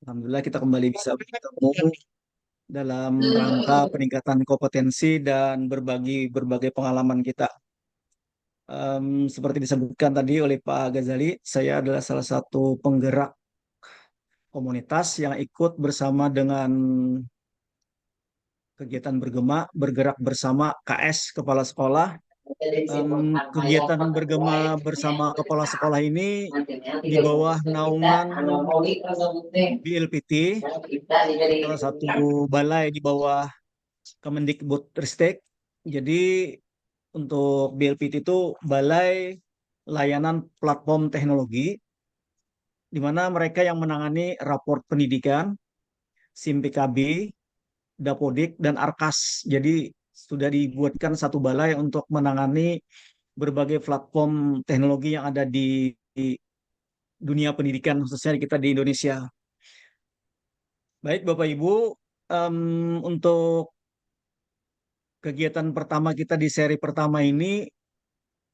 Alhamdulillah kita kembali bisa bertemu dalam rangka peningkatan kompetensi dan berbagi berbagai pengalaman kita. Seperti disebutkan tadi oleh Pak Ghazali, saya adalah salah satu penggerak komunitas yang ikut bersama dengan kegiatan bergerak bersama KS Kepala Sekolah. Kegiatan bergema bersama kepala sekolah ini di bawah naungan BLPT, salah satu balai di bawah Kemendikbudristek. Jadi untuk BLPT itu Balai Layanan Platform Teknologi, di mana mereka yang menangani raport pendidikan, SIM PKB, Dapodik, dan Arkas. Jadi sudah dibuatkan satu balai untuk menangani berbagai platform teknologi yang ada di dunia pendidikan, khususnya kita di Indonesia. Baik Bapak Ibu, untuk kegiatan pertama kita di seri pertama ini,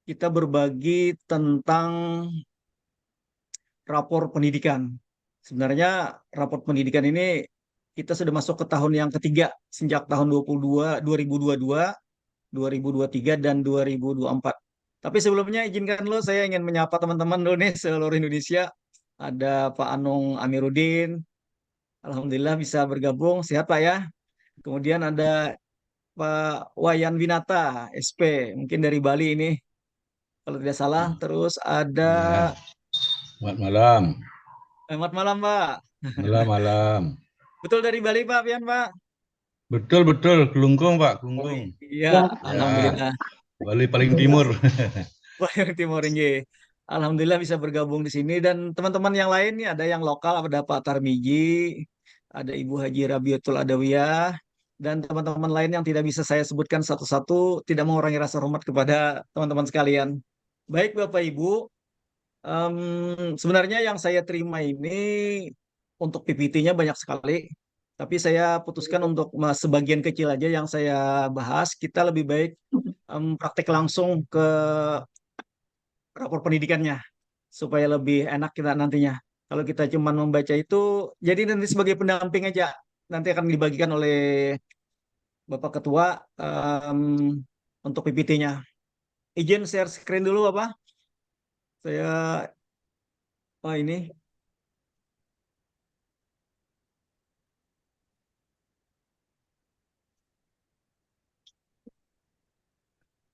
kita berbagi tentang rapor pendidikan. Sebenarnya rapor pendidikan ini kita sudah masuk ke tahun yang ketiga sejak tahun 2022, 2023, dan 2024. Tapi sebelumnya izinkan lo, saya ingin menyapa teman-teman dulu nih seluruh Indonesia. Ada Pak Anung Amiruddin, Alhamdulillah bisa bergabung, sehat Pak ya. Kemudian ada Pak Wayan Winata, SP, mungkin dari Bali ini, kalau tidak salah. Terus ada, Ya, selamat malam. selamat malam Pak. Malam, malam. Betul dari Bali Pak, Pian Pak. Betul, betul. Kelungkung, Pak. Oh Kelungkung. iya, Ya, Alhamdulillah. Bali paling timur. Wah, yang Timur Tinggi. Alhamdulillah bisa bergabung di sini, dan teman-teman yang lain nih, ada yang lokal, ada Pak Tarmiji, ada Ibu Haji Rabiatul Adawiyah, dan teman-teman lain yang tidak bisa saya sebutkan satu-satu, tidak mengurangi rasa hormat kepada teman-teman sekalian. Baik Bapak Ibu, sebenarnya yang saya terima ini untuk PPT-nya banyak sekali, tapi saya putuskan untuk sebagian kecil aja yang saya bahas. Kita lebih baik praktek langsung ke rapor pendidikannya supaya lebih enak kita nantinya. Kalau kita cuma membaca itu, jadi nanti sebagai pendamping aja. Nanti akan dibagikan oleh Bapak Ketua em, untuk PPT-nya. Izin share screen dulu Bapak. Saya, ini,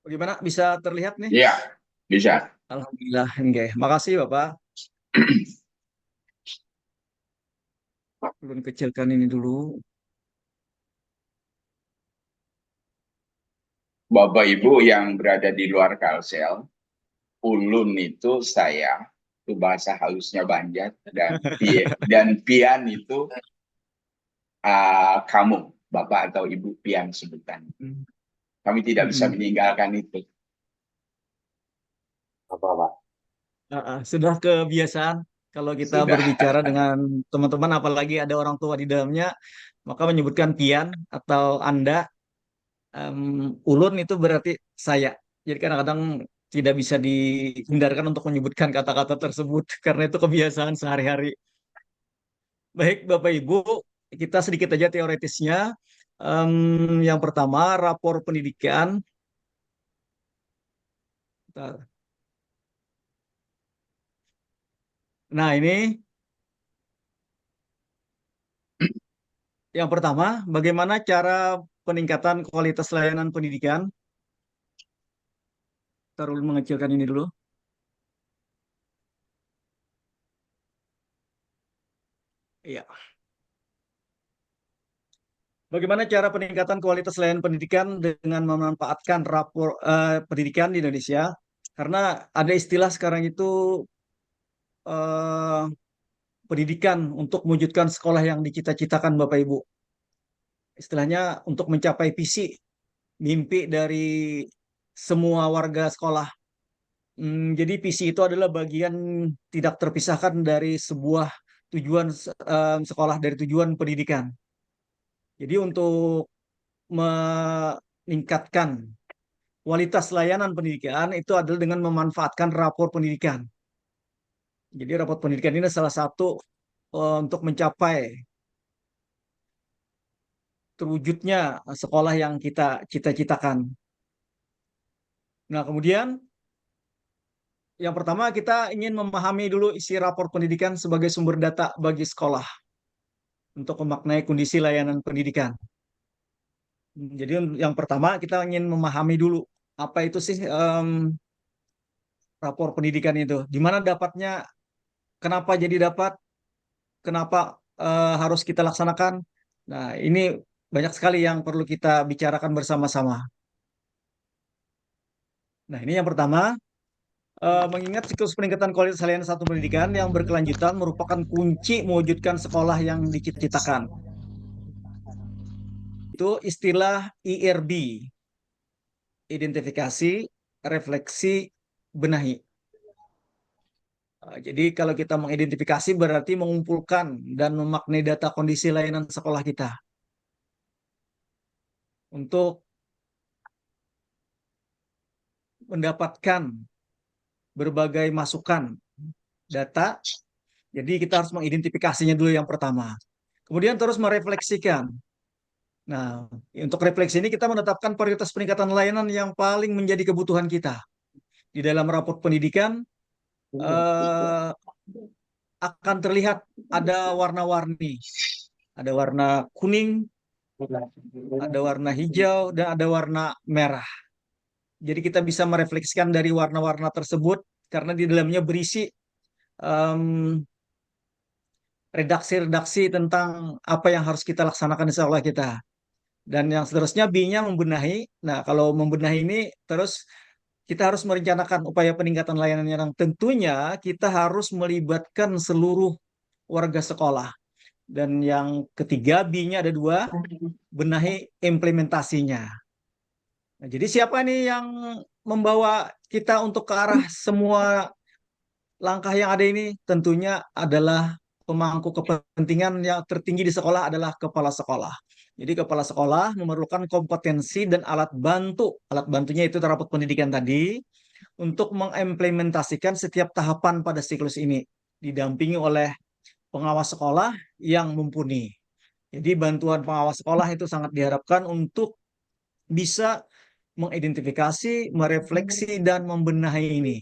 bagaimana? Bisa terlihat nih? Iya, bisa. Alhamdulillah. Oke. Makasih Bapak. Belum kecilkan ini dulu. Bapak Ibu yang berada di luar Kalsel, ulun itu saya, itu bahasa halusnya Banjar, dan pian itu kamu, Bapak atau Ibu pian sebutan. Hmm. Kami tidak bisa Mm-mm. meninggalkan itu. Apa, Pak? Sudah kebiasaan kalau kita Sudah. berbicara dengan teman-teman, apalagi ada orang tua di dalamnya, maka menyebutkan pian atau Anda, ulun itu berarti saya. Jadi kadang-kadang tidak bisa dihindarkan untuk menyebutkan kata-kata tersebut karena itu kebiasaan sehari-hari. Baik, Bapak Ibu, kita sedikit aja teoritisnya. Yang pertama, rapor pendidikan. Bentar. Nah, ini yang pertama, bagaimana cara peningkatan kualitas layanan pendidikan. Taruh mengecilkan ini dulu. Iya. Bagaimana cara peningkatan kualitas layanan pendidikan dengan memanfaatkan rapor pendidikan di Indonesia? Karena ada istilah sekarang itu, eh, pendidikan untuk mewujudkan sekolah yang dicita-citakan Bapak Ibu. Istilahnya untuk mencapai visi, mimpi dari semua warga sekolah. Jadi visi itu adalah bagian tidak terpisahkan dari sebuah tujuan sekolah, dari tujuan pendidikan. Jadi untuk meningkatkan kualitas layanan pendidikan itu adalah dengan memanfaatkan rapor pendidikan. Jadi rapor pendidikan ini salah satu untuk mencapai terwujudnya sekolah yang kita cita-citakan. Nah, kemudian yang pertama kita ingin memahami dulu isi rapor pendidikan sebagai sumber data bagi sekolah untuk memaknai kondisi layanan pendidikan. Jadi yang pertama kita ingin memahami dulu apa itu sih rapor pendidikan itu, di mana dapatnya, kenapa jadi dapat, kenapa harus kita laksanakan. Nah, ini banyak sekali yang perlu kita bicarakan bersama-sama. Nah, ini yang pertama, mengingat siklus peningkatan kualitas layanan satu pendidikan yang berkelanjutan merupakan kunci mewujudkan sekolah yang diciptakan. Itu istilah IRB, identifikasi, refleksi, benahi. Jadi kalau kita mengidentifikasi berarti mengumpulkan dan memaknai data kondisi layanan sekolah kita untuk mendapatkan berbagai masukan data. Jadi kita harus mengidentifikasinya dulu yang pertama. Kemudian terus merefleksikan. Nah, untuk refleksi ini kita menetapkan prioritas peningkatan layanan yang paling menjadi kebutuhan kita. Di dalam raport pendidikan eh, akan terlihat ada warna-warni. Ada warna kuning, ada warna hijau, dan ada warna merah. Jadi kita bisa merefleksikan dari warna-warna tersebut karena di dalamnya berisi em, redaksi-redaksi tentang apa yang harus kita laksanakan di sekolah kita. Dan yang seterusnya B-nya membenahi. Nah, kalau membenahi ini terus kita harus merencanakan upaya peningkatan layanan yang tentunya kita harus melibatkan seluruh warga sekolah. Dan yang ketiga, B-nya ada dua, benahi implementasinya. Nah, jadi siapa nih yang membawa kita untuk ke arah semua langkah yang ada ini? Tentunya adalah pemangku kepentingan yang tertinggi di sekolah adalah kepala sekolah. Jadi kepala sekolah memerlukan kompetensi dan alat bantu. Alat bantunya itu rapot pendidikan tadi untuk mengimplementasikan setiap tahapan pada siklus ini. Didampingi oleh pengawas sekolah yang mumpuni. Jadi bantuan pengawas sekolah itu sangat diharapkan untuk bisa mengidentifikasi, merefleksi, dan membenahi ini.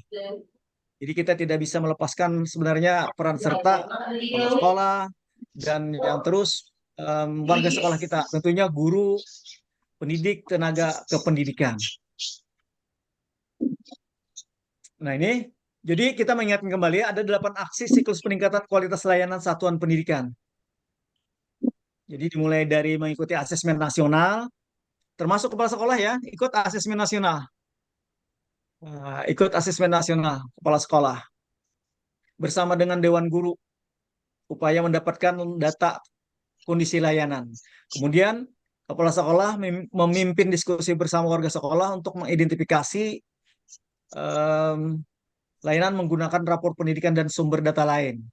Jadi kita tidak bisa melepaskan sebenarnya peran serta kepala sekolah dan yang terus warga sekolah kita, tentunya guru, pendidik, tenaga kependidikan. Nah ini, jadi kita mengingatkan kembali ada 8 aksi siklus peningkatan kualitas layanan satuan pendidikan. Jadi dimulai dari mengikuti asesmen nasional, termasuk kepala sekolah ya, ikut asesmen nasional. Ikut asesmen nasional kepala sekolah bersama dengan Dewan Guru, upaya mendapatkan data kondisi layanan. Kemudian kepala sekolah memimpin diskusi bersama warga sekolah untuk mengidentifikasi layanan menggunakan rapor pendidikan dan sumber data lain.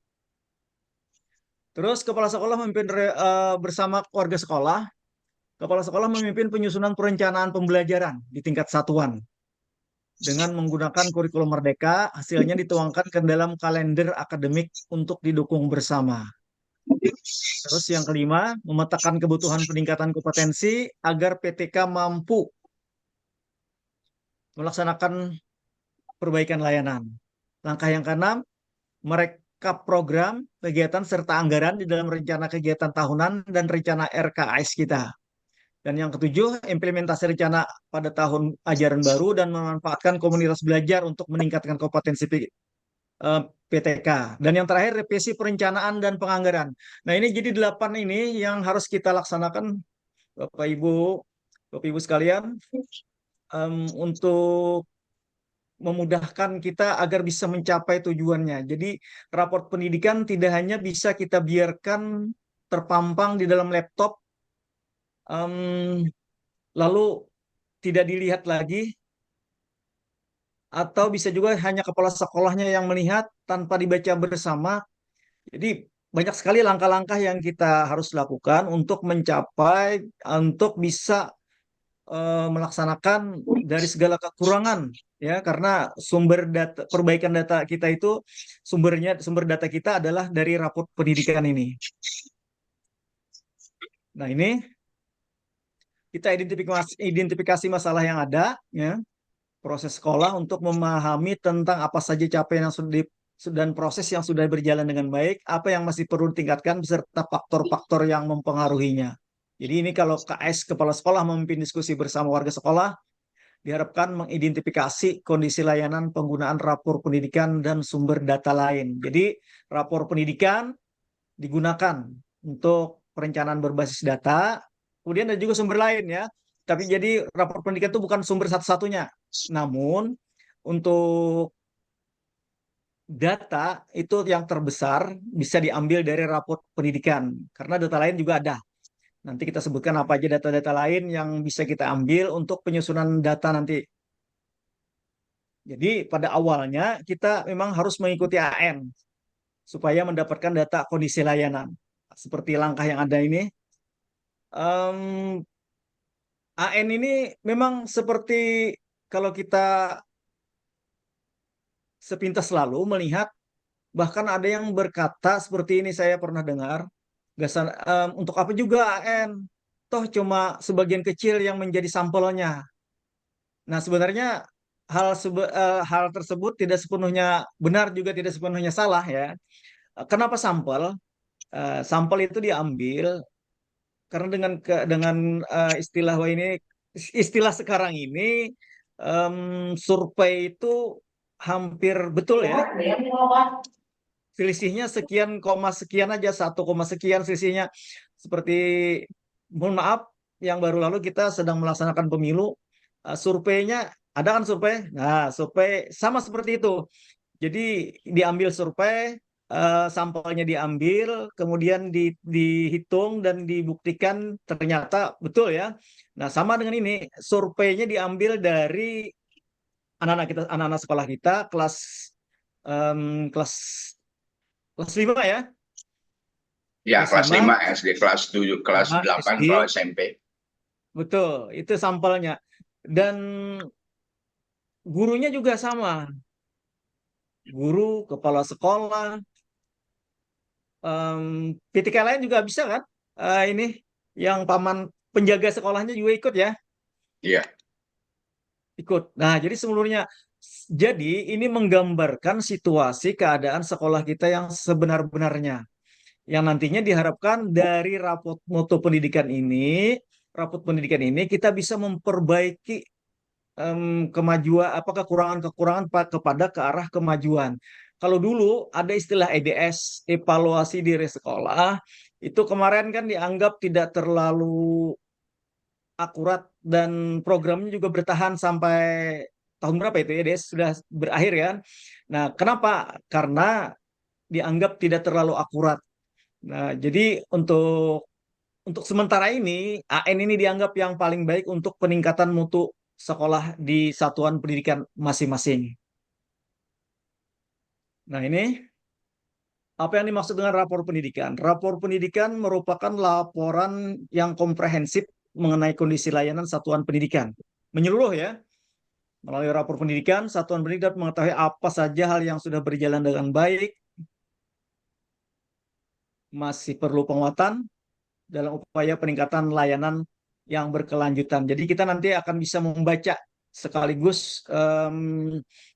Terus kepala sekolah memimpin bersama warga sekolah, kepala sekolah memimpin penyusunan perencanaan pembelajaran di tingkat satuan dengan menggunakan kurikulum merdeka, hasilnya dituangkan ke dalam kalender akademik untuk didukung bersama. Terus yang kelima, memetakan kebutuhan peningkatan kompetensi agar PTK mampu melaksanakan perbaikan layanan. Langkah yang keenam, merekap program, kegiatan, serta anggaran di dalam rencana kegiatan tahunan dan rencana RKAS kita. Dan yang ketujuh, implementasi rencana pada tahun ajaran baru dan memanfaatkan komunitas belajar untuk meningkatkan kompetensi PTK. Dan yang terakhir, revisi perencanaan dan penganggaran. Nah ini jadi 8 ini yang harus kita laksanakan, Bapak Ibu sekalian, untuk memudahkan kita agar bisa mencapai tujuannya. Jadi raport pendidikan tidak hanya bisa kita biarkan terpampang di dalam laptop, lalu tidak dilihat lagi, atau bisa juga hanya kepala sekolahnya yang melihat tanpa dibaca bersama. Jadi banyak sekali langkah-langkah yang kita harus lakukan untuk mencapai, untuk bisa melaksanakan dari segala kekurangan ya, karena sumber data perbaikan data kita itu sumber data kita adalah dari raport pendidikan ini. Nah, ini kita identifikasi masalah yang ada ya, proses sekolah untuk memahami tentang apa saja capaian yang dan proses yang sudah berjalan dengan baik, apa yang masih perlu ditingkatkan, beserta faktor-faktor yang mempengaruhinya. Jadi ini kalau KS, Kepala Sekolah, memimpin diskusi bersama warga sekolah, diharapkan mengidentifikasi kondisi layanan penggunaan rapor pendidikan dan sumber data lain. Jadi rapor pendidikan digunakan untuk perencanaan berbasis data, kemudian ada juga sumber lain ya. Tapi jadi rapor pendidikan itu bukan sumber satu-satunya. Namun untuk data itu yang terbesar bisa diambil dari rapor pendidikan, karena data lain juga ada. Nanti kita sebutkan apa aja data-data lain yang bisa kita ambil untuk penyusunan data nanti. Jadi pada awalnya kita memang harus mengikuti AN supaya mendapatkan data kondisi layanan. Seperti langkah yang ada ini. AN ini memang seperti kalau kita sepintas lalu melihat, bahkan ada yang berkata seperti ini, saya pernah dengar, gasan untuk apa juga AN? Toh cuma sebagian kecil yang menjadi sampelnya. Nah, sebenarnya hal tersebut tidak sepenuhnya benar juga tidak sepenuhnya salah ya. Kenapa sampel? Sampel itu diambil karena dengan istilah ini, istilah sekarang ini, survei itu hampir betul ya. Selisihnya sekian koma sekian aja, 1, sekian selisihnya. Seperti, mohon maaf, yang baru lalu kita sedang melaksanakan pemilu, surveinya ada kan survei. Nah, survei sama seperti itu. Jadi diambil survei, sampelnya diambil, kemudian dihitung dan dibuktikan ternyata betul ya. Nah, sama dengan ini, surveinya diambil dari anak-anak kita, anak-anak sekolah kita kelas em, kelas kelas 5 ya, Ya, kelas kelas 5, 5 SD, kelas 7, kelas 8 SD, kalau SMP. betul, itu sampelnya. Dan gurunya juga sama, guru, kepala sekolah, PTK lain juga bisa kan? Ini yang paman penjaga sekolahnya juga ikut ya, Iya. ikut. Nah, jadi seluruhnya, jadi ini menggambarkan situasi keadaan sekolah kita yang sebenar-benarnya, yang nantinya diharapkan dari rapot pendidikan ini kita bisa memperbaiki kemajuan, apa kekurangan-kekurangan kepada ke arah kemajuan. Kalau dulu ada istilah EDS, evaluasi diri sekolah, itu kemarin kan dianggap tidak terlalu akurat dan programnya juga bertahan sampai tahun berapa itu, EDS sudah berakhir ya. Nah, kenapa? Karena dianggap tidak terlalu akurat. Nah, jadi untuk sementara ini, AN ini dianggap yang paling baik untuk peningkatan mutu sekolah di satuan pendidikan masing-masing. Nah, ini apa yang dimaksud dengan rapor pendidikan? Rapor pendidikan merupakan laporan yang komprehensif mengenai kondisi layanan satuan pendidikan. Menyeluruh ya. Melalui rapor pendidikan, satuan pendidikan mengetahui apa saja hal yang sudah berjalan dengan baik, masih perlu penguatan dalam upaya peningkatan layanan yang berkelanjutan. Jadi kita nanti akan bisa membaca sekaligus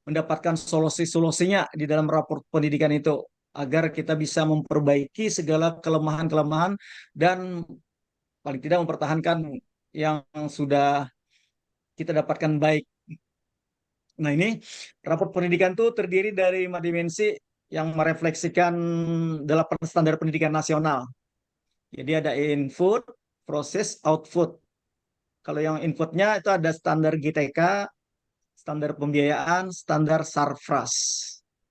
mendapatkan solusi-solusinya di dalam rapor pendidikan itu, agar kita bisa memperbaiki segala kelemahan-kelemahan dan paling tidak mempertahankan yang sudah kita dapatkan baik. Nah, ini rapor pendidikan itu terdiri dari 5 dimensi yang merefleksikan 8 standar pendidikan nasional. Jadi ada input, proses, output. Kalau yang inputnya itu ada standar GTK, standar pembiayaan, standar Sarfras.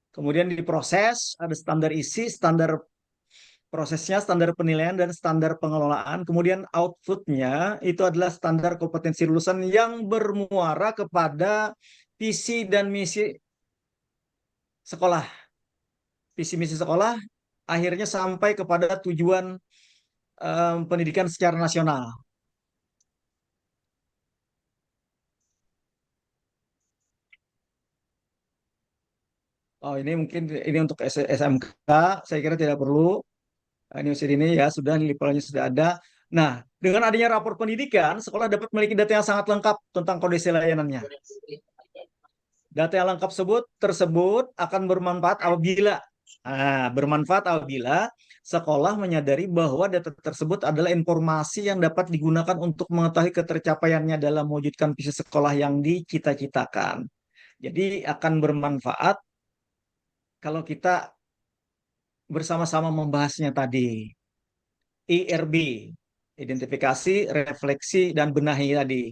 Kemudian di proses ada standar isi, standar prosesnya, standar penilaian, dan standar pengelolaan. Kemudian outputnya itu adalah standar kompetensi lulusan yang bermuara kepada visi dan misi sekolah. Visi misi sekolah akhirnya sampai kepada tujuan pendidikan secara nasional. Oh, ini mungkin ini untuk SMK, saya kira tidak perlu. Ini usia ini ya sudah nilai polanya sudah ada. Nah, dengan adanya rapor pendidikan, sekolah dapat memiliki data yang sangat lengkap tentang kondisi layanannya. Data yang lengkap tersebut akan bermanfaat apabila sekolah menyadari bahwa data tersebut adalah informasi yang dapat digunakan untuk mengetahui ketercapaiannya dalam mewujudkan visi sekolah yang dicita-citakan. Jadi akan bermanfaat kalau kita bersama-sama membahasnya tadi. IRB, identifikasi, refleksi, dan benahi tadi.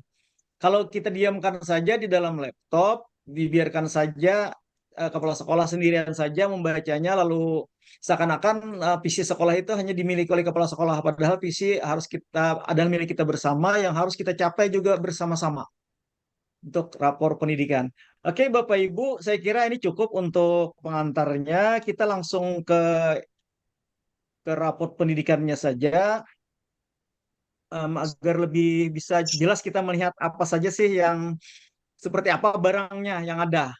Kalau kita diamkan saja di dalam laptop, dibiarkan saja kepala sekolah sendirian saja membacanya, lalu seakan-akan visi sekolah itu hanya dimiliki oleh kepala sekolah, padahal visi harus kita adalah milik kita bersama yang harus kita capai juga bersama-sama untuk rapor pendidikan. Oke, Bapak Ibu, saya kira ini cukup untuk pengantarnya. Kita langsung ke rapor pendidikannya saja, agar lebih bisa jelas kita melihat apa saja sih yang seperti apa barangnya yang ada.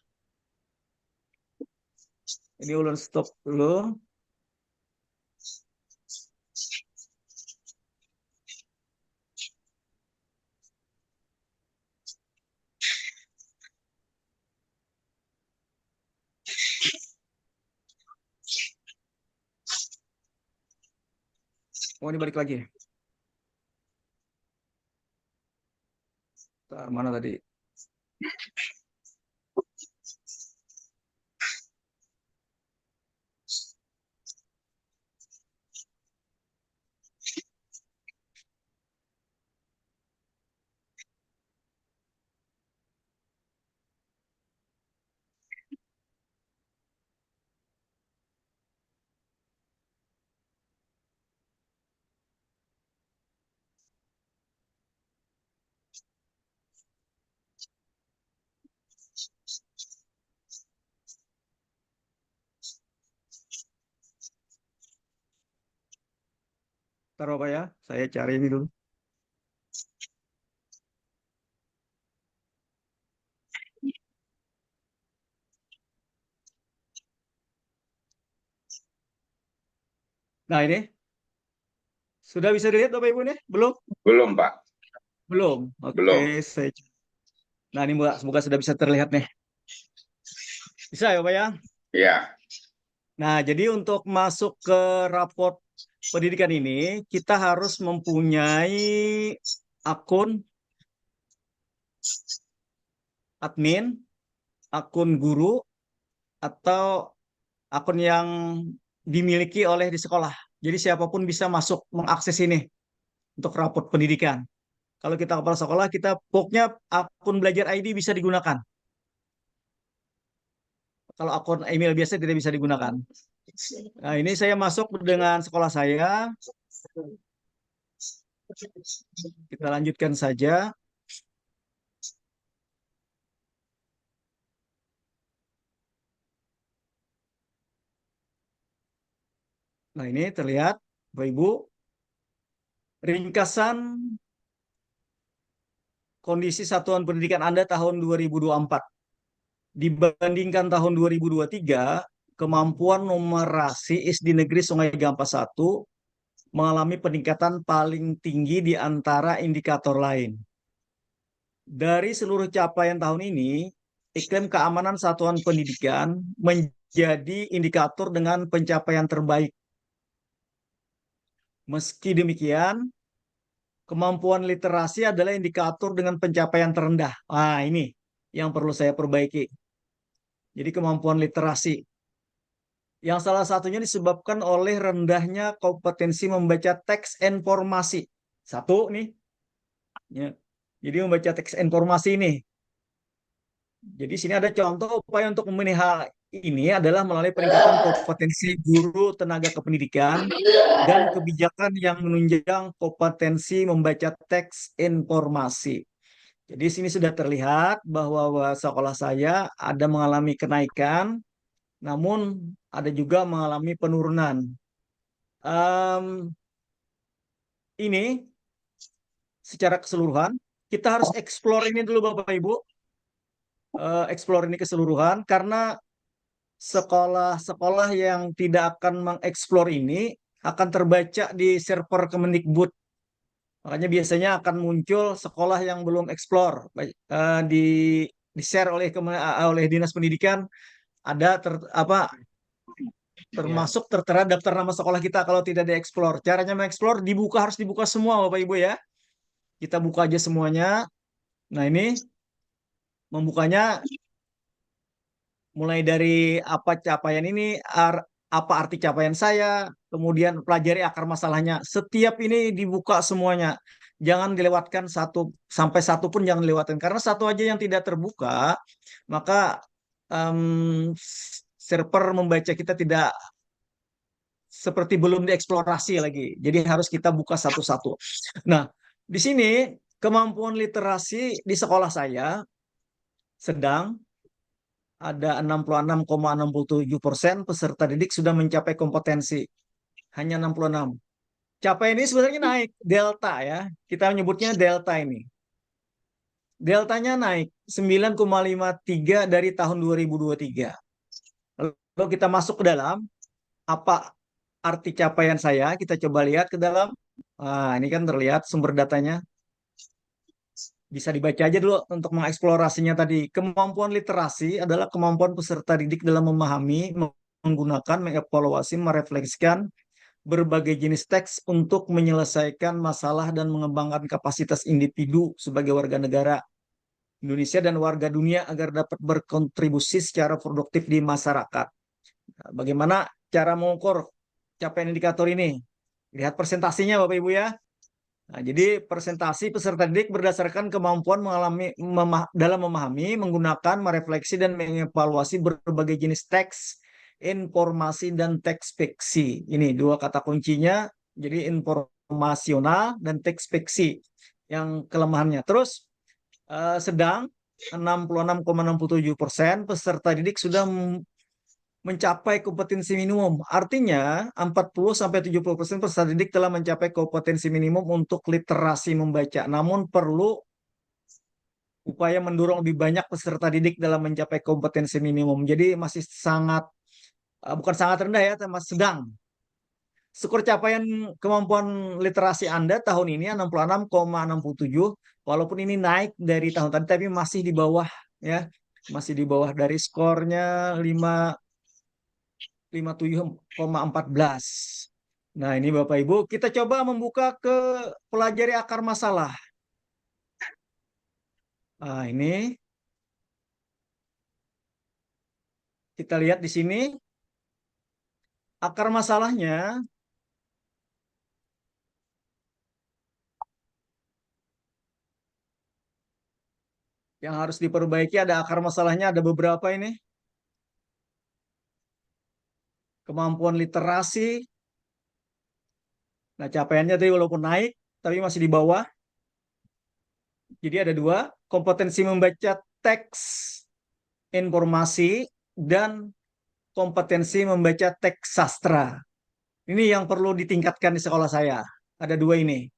Ini ulun stop dulu. Oh, ini balik lagi. Bentar, mana tadi? Taruh apa ya? Saya cari ini dulu. Nah, ini sudah bisa dilihat Bapak Ibu nih? Belum? Belum, Pak. Belum. Oke, Belum. saya. Nah, ini semoga sudah bisa terlihat nih. Bisa ya, Pak ya? Ya, Nah, jadi untuk masuk ke raport pendidikan ini, kita harus mempunyai akun admin, akun guru, atau akun yang dimiliki oleh di sekolah. Jadi siapapun bisa masuk mengakses ini untuk raport pendidikan. Kalau kita kepala sekolah, kita pokoknya akun belajar ID bisa digunakan. Kalau akun email biasa tidak bisa digunakan. Nah, ini saya masuk dengan sekolah saya. Kita lanjutkan saja. Nah, ini terlihat, Bapak Ibu, ringkasan kondisi satuan pendidikan Anda tahun 2024. Dibandingkan tahun 2023, kemampuan numerasi SD Negeri Sungai Gampah 1 mengalami peningkatan paling tinggi di antara indikator lain. Dari seluruh capaian tahun ini, iklim keamanan satuan pendidikan menjadi indikator dengan pencapaian terbaik. Meski demikian, kemampuan literasi adalah indikator dengan pencapaian terendah. Nah, ini yang perlu saya perbaiki. Jadi kemampuan literasi. Yang salah satunya disebabkan oleh rendahnya kompetensi membaca teks informasi. Satu nih. Ya. Jadi membaca teks informasi ini. Jadi sini ada contoh upaya untuk memenuhi hal ini adalah melalui peningkatan kompetensi guru tenaga kependidikan dan kebijakan yang menunjang kompetensi membaca teks informasi. Jadi sini sudah terlihat bahwa sekolah saya ada mengalami kenaikan, namun ada juga mengalami penurunan. Ini secara keseluruhan kita harus explore ini dulu Bapak Ibu, explore ini keseluruhan karena sekolah-sekolah yang tidak akan mengeksplor ini akan terbaca di server Kemendikbud. Makanya biasanya akan muncul sekolah yang belum eksplor, di share oleh Dinas Pendidikan, ada termasuk tertera daftar nama sekolah kita kalau tidak dieksplor. Caranya mengeksplor harus dibuka semua Bapak Ibu ya. Kita buka aja semuanya. Nah, ini membukanya mulai dari apa capaian ini, apa arti capaian saya, kemudian pelajari akar masalahnya. Setiap ini dibuka semuanya. Jangan dilewatkan sampai satu pun jangan dilewatkan. Karena satu aja yang tidak terbuka, maka server membaca kita tidak seperti belum dieksplorasi lagi. Jadi harus kita buka satu-satu. Nah, di sini kemampuan literasi di sekolah saya sedang ada 66,67% peserta didik sudah mencapai kompetensi. Hanya 66. Capaian ini sebenarnya naik, delta ya. Kita menyebutnya delta ini. Deltanya naik 9,53 dari tahun 2023. Lalu kita masuk ke dalam, apa arti capaian saya? Kita coba lihat ke dalam. Nah, ini kan terlihat sumber datanya. Bisa dibaca aja dulu untuk mengeksplorasinya tadi. Kemampuan literasi adalah kemampuan peserta didik dalam memahami, menggunakan, mengevaluasi, merefleksikan berbagai jenis teks untuk menyelesaikan masalah dan mengembangkan kapasitas individu sebagai warga negara Indonesia dan warga dunia agar dapat berkontribusi secara produktif di masyarakat. Nah, bagaimana cara mengukur capaian indikator ini? Lihat presentasinya Bapak Ibu ya. Nah, jadi presentasi peserta didik berdasarkan kemampuan dalam memahami, menggunakan, merefleksi, dan mengevaluasi berbagai jenis teks, informasi, dan teks fiksi. Ini dua kata kuncinya, jadi informasional dan teks fiksi yang kelemahannya. Terus sedang 66,67% peserta didik sudah mencapai kompetensi minimum. Artinya 40-70% peserta didik telah mencapai kompetensi minimum untuk literasi membaca. Namun perlu upaya mendorong lebih banyak peserta didik dalam mencapai kompetensi minimum. Jadi masih bukan sangat rendah ya, masih sedang. Skor capaian kemampuan literasi Anda tahun ini 66,67, walaupun ini naik dari tahun tadi, tapi masih di bawah ya, masih di bawah dari skornya 57,14. Nah, ini Bapak Ibu, kita coba membuka ke pelajari akar masalah. Nah, ini kita lihat di sini akar masalahnya yang harus diperbaiki. Ada akar masalahnya, ada beberapa ini. Kemampuan literasi. Nah, capaiannya tadi walaupun naik, tapi masih di bawah. Jadi ada dua, kompetensi membaca teks informasi dan kompetensi membaca teks sastra. Ini yang perlu ditingkatkan di sekolah saya. Ada dua ini.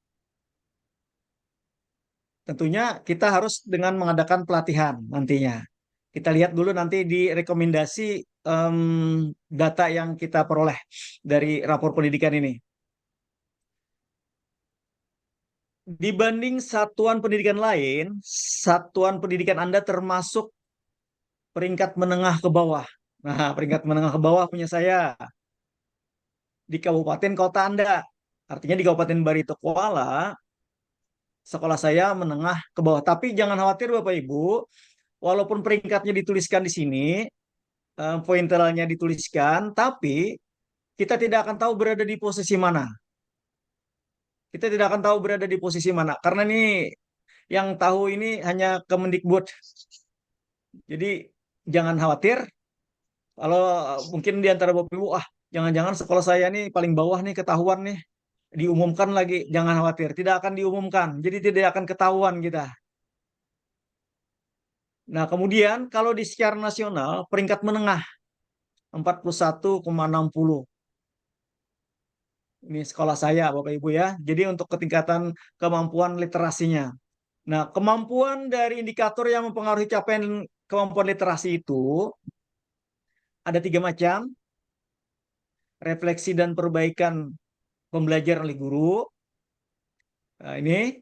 Tentunya kita harus dengan mengadakan pelatihan nantinya. Kita lihat dulu nanti di rekomendasi data yang kita peroleh dari rapor pendidikan ini. Dibanding satuan pendidikan lain, satuan pendidikan Anda termasuk peringkat menengah ke bawah. Nah, peringkat menengah ke bawah punya saya di kabupaten kota Anda. Artinya di Kabupaten Barito Kuala, sekolah saya menengah ke bawah. Tapi jangan khawatir Bapak Ibu, walaupun peringkatnya dituliskan di sini, pointernya dituliskan, tapi kita tidak akan tahu berada di posisi mana. Kita tidak akan tahu berada di posisi mana. Karena ini yang tahu ini hanya Kemendikbud. Jadi jangan khawatir. Kalau mungkin di antara Bapak Ibu, jangan-jangan sekolah saya nih paling bawah nih ketahuan nih. Diumumkan lagi, jangan khawatir. Tidak akan diumumkan. Jadi tidak akan ketahuan kita. Nah, kemudian kalau di secara nasional, peringkat menengah 41,60. Ini sekolah saya, Bapak Ibu ya. Jadi untuk ketingkatan kemampuan literasinya. Nah, kemampuan dari indikator yang mempengaruhi capaian kemampuan literasi itu ada 3 macam, refleksi dan perbaikan pembelajaran oleh guru. Nah, ini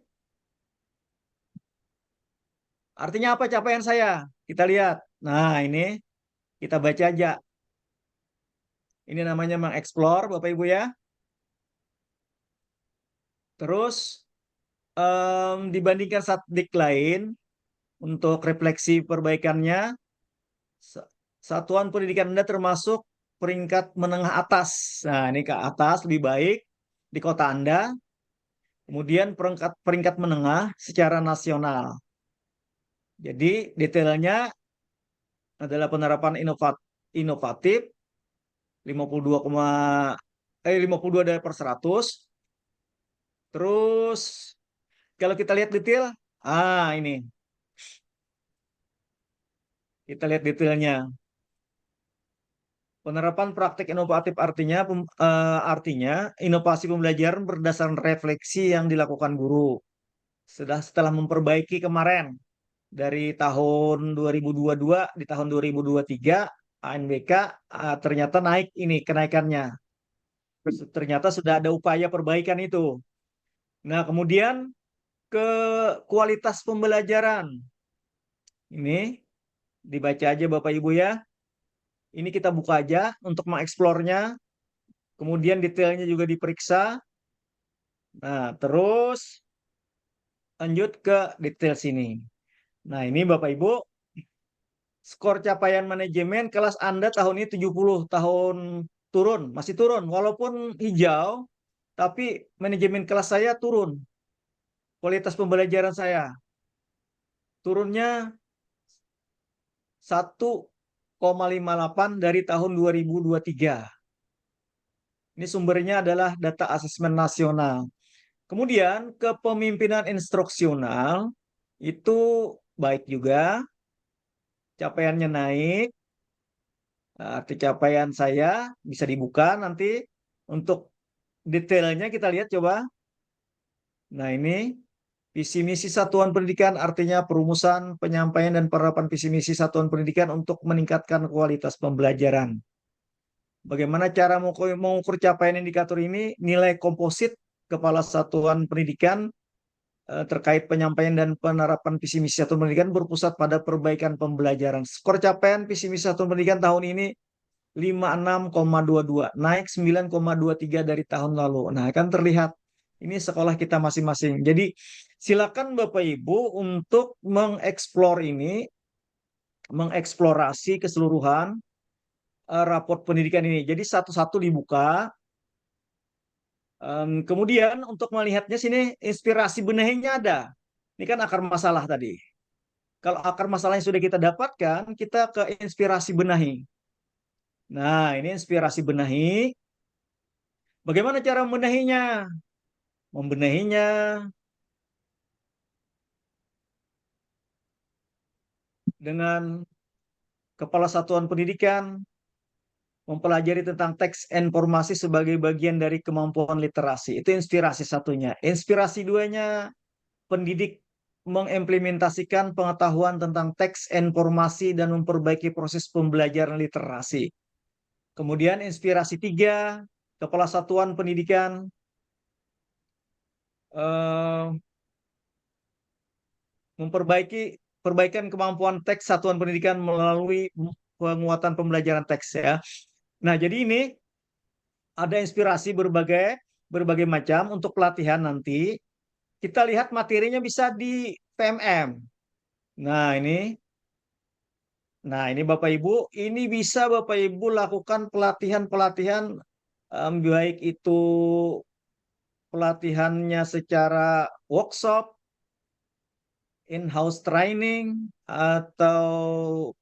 artinya apa capaian saya? Kita lihat. Nah, ini kita baca aja. Ini namanya mengeksplor, Bapak Ibu ya. Terus dibandingkan subdik lain untuk refleksi perbaikannya, satuan pendidikan Anda termasuk peringkat menengah atas. Nah, ini ke atas lebih baik di kota Anda. Kemudian peringkat menengah secara nasional. Jadi detailnya adalah penerapan inovatif 52 dari per 100. Terus kalau kita lihat detail, ini kita lihat detailnya. Penerapan praktik inovatif artinya inovasi pembelajaran berdasarkan refleksi yang dilakukan guru. Setelah memperbaiki kemarin dari tahun 2022 di tahun 2023 ANBK ternyata naik ini kenaikannya. Ternyata sudah ada upaya perbaikan itu. Nah, kemudian ke kualitas pembelajaran. Ini dibaca aja Bapak Ibu ya. Ini kita buka aja untuk mengeksplornya. Kemudian detailnya juga diperiksa. Nah, terus lanjut ke detail sini. Nah, ini Bapak Ibu, skor capaian manajemen kelas Anda tahun ini 70, tahun turun, masih turun. Walaupun hijau, tapi manajemen kelas saya turun. Kualitas pembelajaran saya turunnya 1,58 dari tahun 2023. Ini sumbernya adalah data asesmen nasional. Kemudian kepemimpinan instruksional itu baik juga, capaiannya naik. Arti capaian saya bisa dibuka nanti untuk detailnya kita lihat coba. Nah, ini visi misi satuan pendidikan artinya perumusan, penyampaian dan penerapan visi misi satuan pendidikan untuk meningkatkan kualitas pembelajaran. Bagaimana cara mengukur capaian indikator ini? Nilai komposit kepala satuan pendidikan terkait penyampaian dan penerapan visi misi satuan pendidikan berpusat pada perbaikan pembelajaran. Skor capaian visi misi satuan pendidikan tahun ini 56,22, naik 9,23 dari tahun lalu. Nah, akan terlihat ini sekolah kita masing-masing. Jadi silakan Bapak Ibu untuk mengeksplorasi keseluruhan raport pendidikan ini. Jadi satu-satu dibuka. Kemudian untuk melihatnya sini inspirasi benahinya ada. Ini kan akar masalah tadi. Kalau akar masalahnya sudah kita dapatkan, kita ke inspirasi benahi. Nah, ini inspirasi benahi. Bagaimana cara membenahinya? Membenahinya dengan kepala satuan pendidikan mempelajari tentang teks informasi sebagai bagian dari kemampuan literasi. Itu inspirasi satunya. Inspirasi duanya, pendidik mengimplementasikan pengetahuan tentang teks informasi dan memperbaiki proses pembelajaran literasi. Kemudian inspirasi 3, kepala satuan pendidikan perbaikan kemampuan teks satuan pendidikan melalui penguatan pembelajaran teks ya. Nah, jadi ini ada inspirasi berbagai macam untuk pelatihan nanti. Kita lihat materinya bisa di PMM. Nah, ini Bapak Ibu, ini bisa Bapak Ibu lakukan pelatihan-pelatihan baik itu pelatihannya secara workshop, in-house training, atau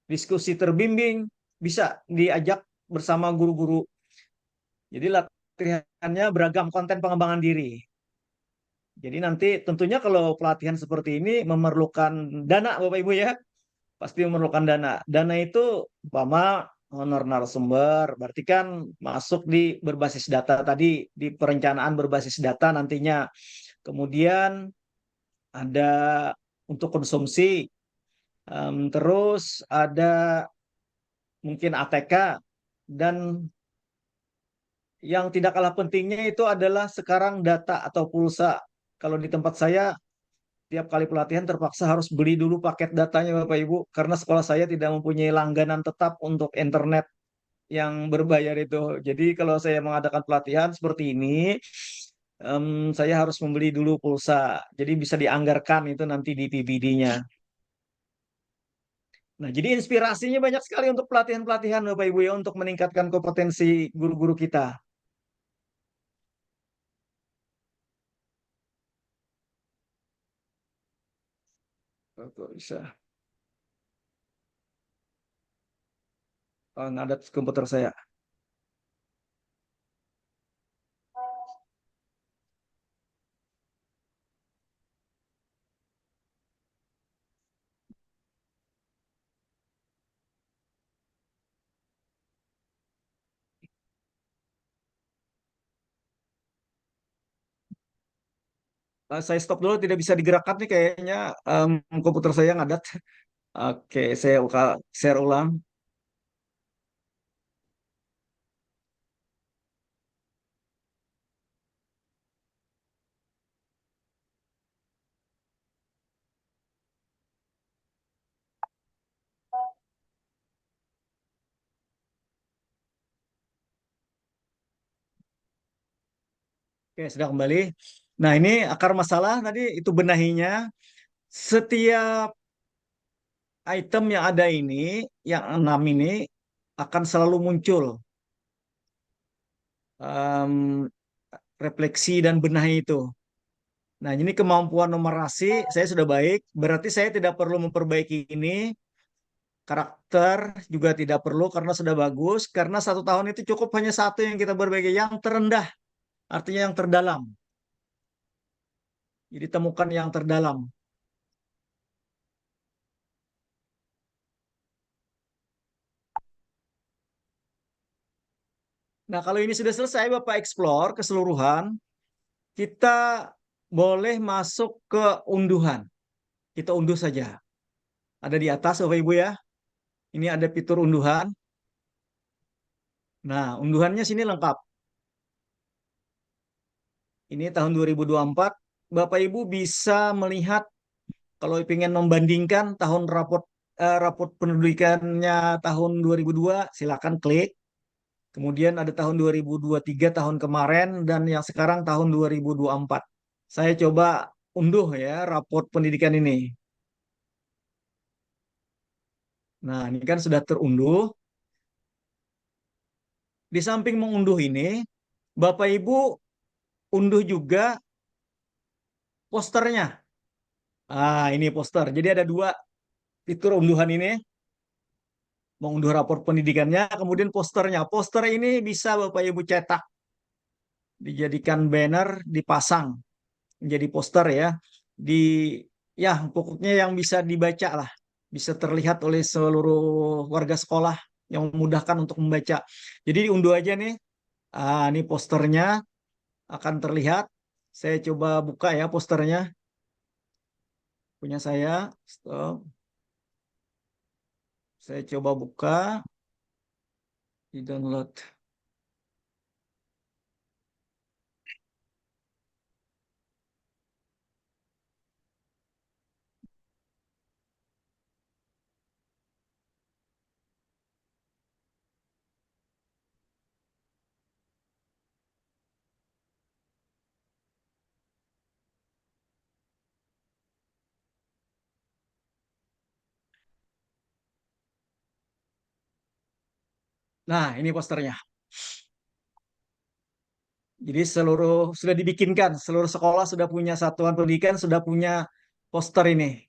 diskusi terbimbing, bisa diajak bersama guru-guru. Jadi latihannya beragam konten pengembangan diri. Jadi nanti tentunya kalau pelatihan seperti ini memerlukan dana Bapak Ibu ya. Pasti memerlukan dana. Dana itu umpama honor narasumber, berarti kan masuk di berbasis data tadi, di perencanaan berbasis data nantinya. Kemudian ada untuk konsumsi, terus ada mungkin ATK, dan yang tidak kalah pentingnya itu adalah sekarang data atau pulsa. Kalau di tempat saya, tiap kali pelatihan terpaksa harus beli dulu paket datanya Bapak Ibu, karena sekolah saya tidak mempunyai langganan tetap untuk internet yang berbayar itu. Jadi kalau saya mengadakan pelatihan seperti ini, saya harus membeli dulu pulsa. Jadi bisa dianggarkan itu nanti di PBD-nya. Nah, jadi inspirasinya banyak sekali untuk pelatihan-pelatihan Bapak Ibu ya, untuk meningkatkan kompetensi guru-guru kita. Oh, kok bisa? Oh, ngadat komputer saya. Saya stop dulu, tidak bisa digerakkan nih kayaknya, komputer saya ngadat. Oke, saya share ulang. Oke, sudah kembali. Nah, ini akar masalah tadi itu benahinya. Setiap item yang ada ini, yang 6 ini, akan selalu muncul em, refleksi dan benahi itu. Nah, ini kemampuan numerasi saya sudah baik, berarti saya tidak perlu memperbaiki ini. Karakter juga tidak perlu karena sudah bagus, karena 1 tahun itu cukup hanya satu yang kita perbaiki, yang terendah, artinya yang terdalam. Jadi temukan yang terdalam. Nah, kalau ini sudah selesai, Bapak explore keseluruhan, kita boleh masuk ke unduhan. Kita unduh saja. Ada di atas, Bapak Ibu ya. Ini ada fitur unduhan. Nah, unduhannya sini lengkap. Ini tahun 2024. Bapak Ibu bisa melihat, kalau ingin membandingkan tahun raport pendidikannya tahun 2002, silakan klik. Kemudian ada tahun 2023, tahun kemarin, dan yang sekarang tahun 2024. Saya coba unduh ya raport pendidikan ini. Nah, ini kan sudah terunduh. Di samping mengunduh ini, Bapak Ibu unduh juga posternya. Ini poster. Jadi ada 2 fitur unduhan ini. Mengunduh rapor pendidikannya, kemudian posternya. Poster ini bisa Bapak Ibu cetak, dijadikan banner, dipasang menjadi poster ya. Di ya pokoknya yang bisa dibaca lah, bisa terlihat oleh seluruh warga sekolah, yang memudahkan untuk membaca. Jadi diunduh aja nih. Ini posternya akan terlihat. Saya coba buka ya posternya. Punya saya. Stop. Saya coba buka di download. Nah, ini posternya. Jadi seluruh sudah dibikinkan, seluruh sekolah sudah punya, satuan pendidikan sudah punya poster ini.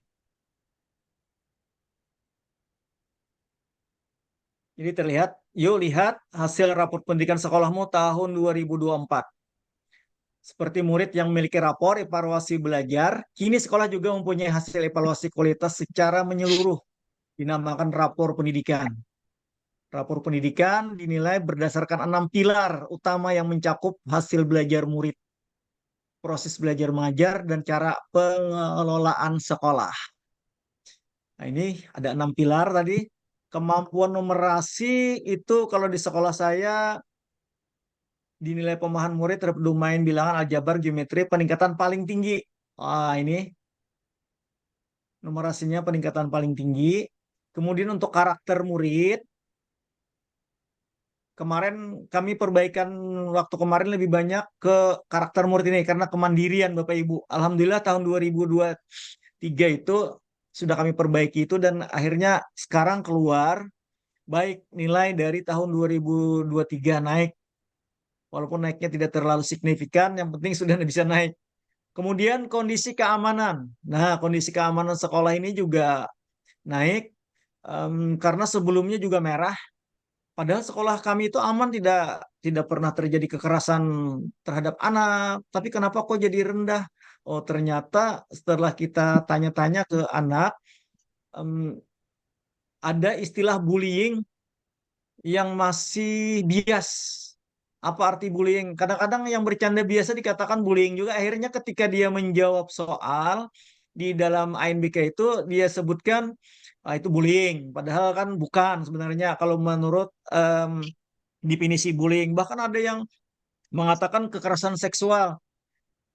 Jadi terlihat, yuk lihat hasil rapor pendidikan sekolahmu tahun 2024. Seperti murid yang memiliki rapor evaluasi belajar, kini sekolah juga mempunyai hasil evaluasi kualitas secara menyeluruh, dinamakan rapor pendidikan. Rapor pendidikan dinilai berdasarkan 6 pilar utama yang mencakup hasil belajar murid, proses belajar mengajar, dan cara pengelolaan sekolah. Nah, ini ada 6 pilar tadi. kemampuan numerasi itu kalau di sekolah saya dinilai pemahaman murid terhadap domain bilangan, aljabar, geometri peningkatan paling tinggi. Ini numerasinya peningkatan paling tinggi. Kemudian untuk karakter murid, kemarin kami perbaikan waktu kemarin lebih banyak ke karakter murid ini karena kemandirian Bapak Ibu. Alhamdulillah tahun 2023 itu sudah kami perbaiki itu dan akhirnya sekarang keluar baik nilai dari tahun 2023 naik. Walaupun naiknya tidak terlalu signifikan, yang penting sudah bisa naik. Kemudian kondisi keamanan. Nah, kondisi keamanan sekolah ini juga naik karena sebelumnya juga merah. Padahal sekolah kami itu aman, tidak pernah terjadi kekerasan terhadap anak. Tapi kenapa kok jadi rendah? Oh, ternyata setelah kita tanya-tanya ke anak, em, ada istilah bullying yang masih bias. Apa arti bullying? Kadang-kadang yang bercanda biasa dikatakan bullying juga. Akhirnya ketika dia menjawab soal di dalam ANBK itu dia sebutkan itu bullying. Padahal kan bukan sebenarnya kalau menurut definisi bullying. Bahkan ada yang mengatakan kekerasan seksual.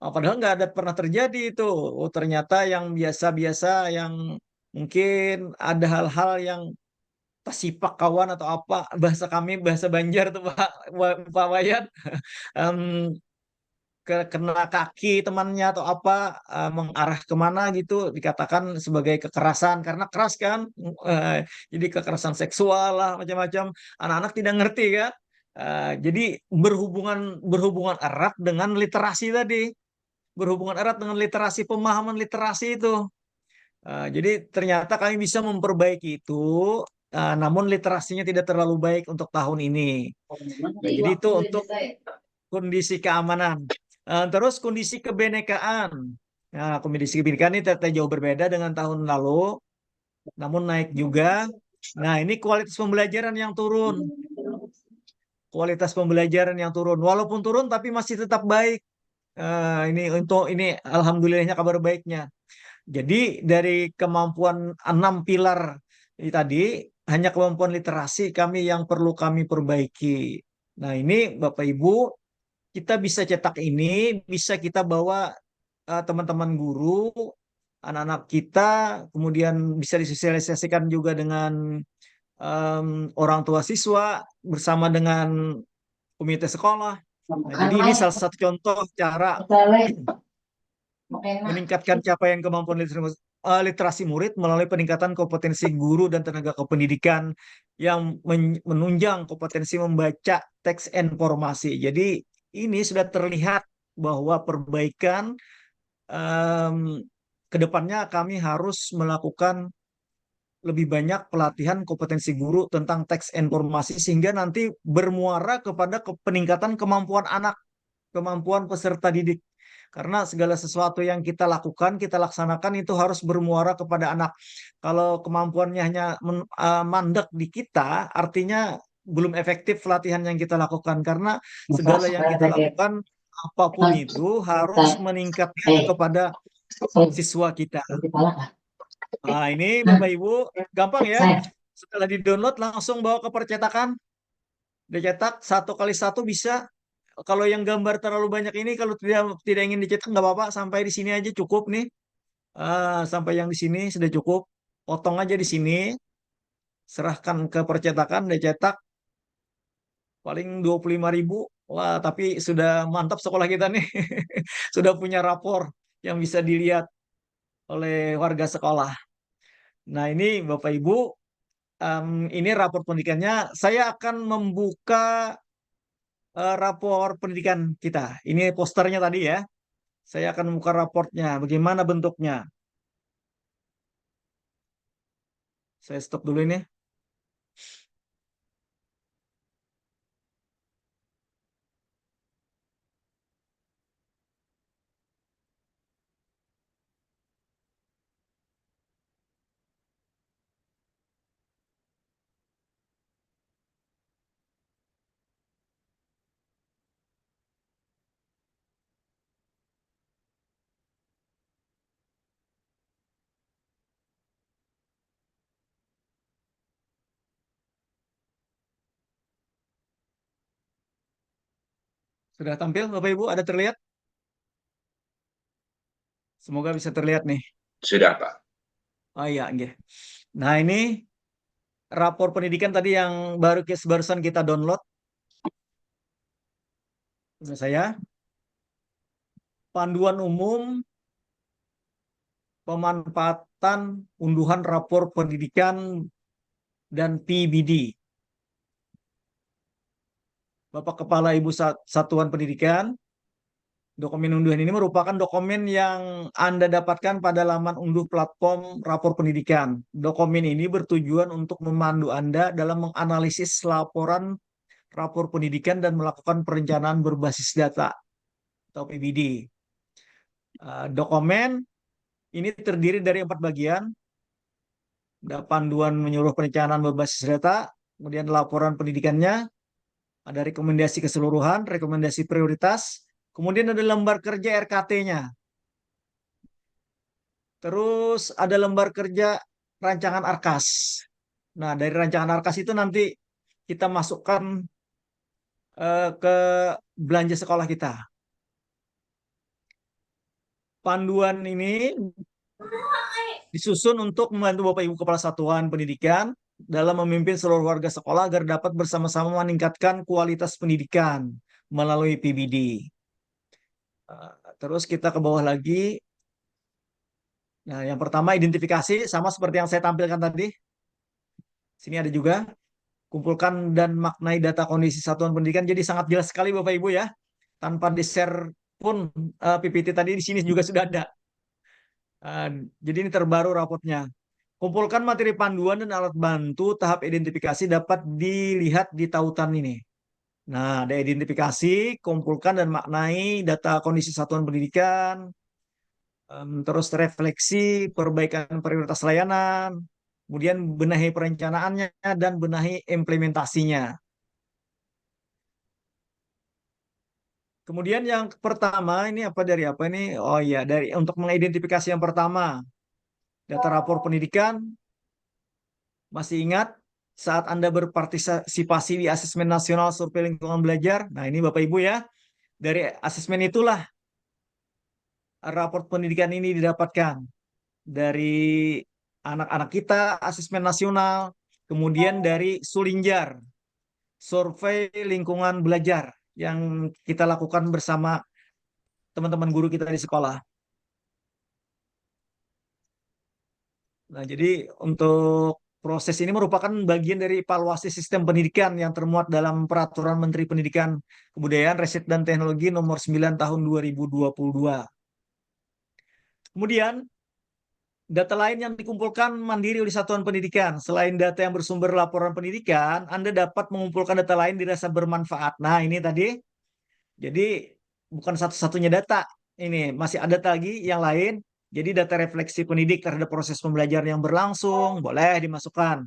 Padahal nggak ada pernah terjadi itu. Oh, ternyata yang biasa-biasa yang mungkin ada hal-hal yang pasipak kawan atau apa bahasa kami bahasa Banjar tuh Pak Wayan. Em, kena kaki temannya atau apa mengarah kemana gitu dikatakan sebagai kekerasan karena keras kan. Eh, jadi kekerasan seksual lah macam-macam anak-anak tidak ngerti kan. Jadi berhubungan berhubungan erat dengan literasi tadi, berhubungan erat dengan literasi, pemahaman literasi itu. Jadi ternyata kami bisa memperbaiki itu, namun literasinya tidak terlalu baik untuk tahun ini. Nah, jadi itu untuk kondisi keamanan. Terus kondisi kebenekaan. Nah, kondisi kebenekaan ini tidak jauh berbeda dengan tahun lalu, namun naik juga. Nah, ini kualitas pembelajaran yang turun. Kualitas pembelajaran yang turun. Walaupun turun, tapi masih tetap baik. Ini alhamdulillahnya kabar baiknya. Jadi dari kemampuan 6 pilar ini tadi, hanya kemampuan literasi kami yang perlu kami perbaiki. Nah, ini Bapak Ibu, kita bisa cetak ini, bisa kita bawa teman-teman guru, anak-anak kita, kemudian bisa disosialisasikan juga dengan orang tua siswa bersama dengan komite sekolah. Nah, jadi ini salah satu contoh cara meningkatkan capaian kemampuan literasi murid melalui peningkatan kompetensi guru dan tenaga kependidikan yang menunjang kompetensi membaca teks informasi. Jadi ini sudah terlihat bahwa perbaikan ke depannya kami harus melakukan lebih banyak pelatihan kompetensi guru tentang teks informasi sehingga nanti bermuara kepada peningkatan kemampuan anak, kemampuan peserta didik. Karena segala sesuatu yang kita lakukan, kita laksanakan itu harus bermuara kepada anak. Kalau kemampuannya hanya mandek di kita, artinya belum efektif pelatihan yang kita lakukan. Karena segala yang kita lakukan, apapun itu harus meningkatkan kepada siswa kita. Nah, ini Bapak Ibu, gampang ya. Setelah di-download langsung bawa ke percetakan. Dicetak 1 kali 1 bisa. Kalau yang gambar terlalu banyak ini, kalau tidak tidak ingin dicetak nggak apa-apa, sampai di sini aja cukup nih. Sampai yang di sini sudah cukup. Potong aja di sini, serahkan ke percetakan, dicetak paling 25.000. Wah, tapi sudah mantap sekolah kita nih. Sudah punya rapor yang bisa dilihat oleh warga sekolah. Nah, ini Bapak Ibu, ini rapor pendidikannya. Saya akan membuka rapor pendidikan kita. Ini posternya tadi ya. Saya akan membuka raportnya. Bagaimana bentuknya? Saya stop dulu ini. Sudah tampil Bapak Ibu? Ada terlihat? Semoga bisa terlihat nih. Sudah, Pak. Oh iya, nggih. Nah, ini rapor pendidikan tadi yang barusan kita download. Menurut saya, panduan umum pemanfaatan unduhan rapor pendidikan dan PBD. Bapak Kepala Ibu Satuan Pendidikan, dokumen unduhan ini merupakan dokumen yang Anda dapatkan pada laman unduh platform rapor pendidikan. Dokumen ini bertujuan untuk memandu Anda dalam menganalisis laporan rapor pendidikan dan melakukan perencanaan berbasis data atau PBD. Dokumen ini terdiri dari 4 bagian. Ada panduan menyuruh perencanaan berbasis data, kemudian laporan pendidikannya, ada rekomendasi keseluruhan, rekomendasi prioritas, kemudian ada lembar kerja RKT-nya. Terus ada lembar kerja rancangan ARKAS. Nah, dari rancangan ARKAS itu nanti kita masukkan ke belanja sekolah kita. Panduan ini disusun untuk membantu Bapak Ibu Kepala Satuan Pendidikan dalam memimpin seluruh warga sekolah agar dapat bersama-sama meningkatkan kualitas pendidikan melalui PBD. Terus kita ke bawah lagi. Nah, yang pertama identifikasi, sama seperti yang saya tampilkan tadi. Sini ada juga, kumpulkan dan maknai data kondisi satuan pendidikan. Jadi sangat jelas sekali Bapak Ibu ya. Tanpa di-share pun PPT tadi di sini juga sudah ada. Jadi ini terbaru raportnya. Kumpulkan materi panduan dan alat bantu tahap identifikasi dapat dilihat di tautan ini. Nah, ada identifikasi, kumpulkan dan maknai data kondisi satuan pendidikan, terus refleksi, perbaikan prioritas layanan, kemudian benahi perencanaannya dan benahi implementasinya. Kemudian yang pertama ini dari apa ini? Oh iya, dari untuk mengidentifikasi yang pertama, data rapor pendidikan. Masih ingat saat Anda berpartisipasi di Asesmen Nasional Survei Lingkungan Belajar? Nah, ini Bapak Ibu ya. Dari asesmen itulah rapor pendidikan ini didapatkan. Dari anak-anak kita, Asesmen Nasional, kemudian dari Sulinjar, Survei Lingkungan Belajar yang kita lakukan bersama teman-teman guru kita di sekolah. Nah, jadi untuk proses ini merupakan bagian dari evaluasi sistem pendidikan yang termuat dalam Peraturan Menteri Pendidikan, Kebudayaan, Riset, dan Teknologi Nomor 9 Tahun 2022. Kemudian, data lain yang dikumpulkan mandiri oleh satuan pendidikan. Selain data yang bersumber laporan pendidikan, Anda dapat mengumpulkan data lain dirasa bermanfaat. Nah, ini tadi. Jadi, bukan satu-satunya data. Ini masih ada lagi yang lain. Jadi data refleksi pendidik terhadap proses pembelajaran yang berlangsung boleh dimasukkan